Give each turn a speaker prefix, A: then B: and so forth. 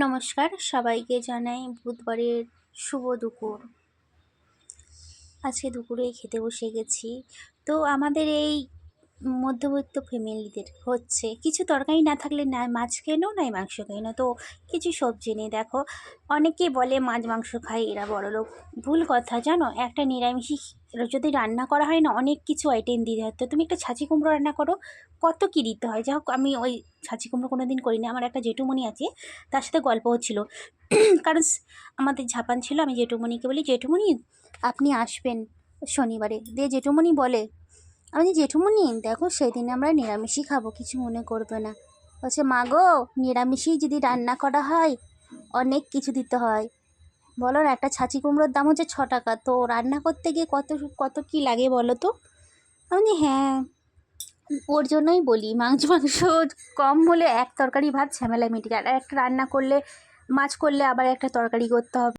A: নমস্কার, সবাইকে জানাই বুধবারের শুভ দুপুর। আজকে দুপুরে খেতে বসে গেছি। তো আমাদের এই মধ্যবিত্ত ফ্যামিলিদের হচ্ছে কিছু তরকারি না থাকলে না মাছ কেনো নাই মাংস কেনো, তো কিছু সবজি নেই। দেখো, অনেকেই বলে মাছ মাংস খায় এরা বড়লোক। ভুল কথা, জানো। একটা নিরামিষই যদি রান্না করা হয় না, অনেক কিছু আইটেম দিতে হতো। তুমি একটা ছাঁচি কুমড়ো রান্না করো, কত কী দিতে হয়। যাই হোক, আমি ওই ছাঁচি কুমড়ো কোনো দিন করিনি। আমার একটা জেঠুমণি আছে, তার সাথে গল্প হচ্ছিলো। কারণ আমাদের ঝাপান ছিল। আমি জেঠুমণিকে বলি, জেঠুমণি আপনি আসবেন শনিবারে। দিয়ে জেঠুমণি বলে, আমি জেঠুমণি দেখো সেদিন আমরা নিরামিষই খাবো, কিছু মনে করবে না। বলছে, মা গো, নিরামিষই যদি রান্না করা হয় অনেক কিছু দিতে হয়। বলো না, একটা ছাঁচি কুমড়োর দাম হচ্ছে 6 টাকা। তো রান্না করতে গিয়ে কত কত কী লাগে বলো তো। আমি হ্যাঁ, ওর জন্যই বলি মাংস কম হলে এক তরকারি ভাত ঝামেলা মিটে যায়। আর একটা রান্না করলে, মাছ করলে আবার একটা তরকারি করতে হবে।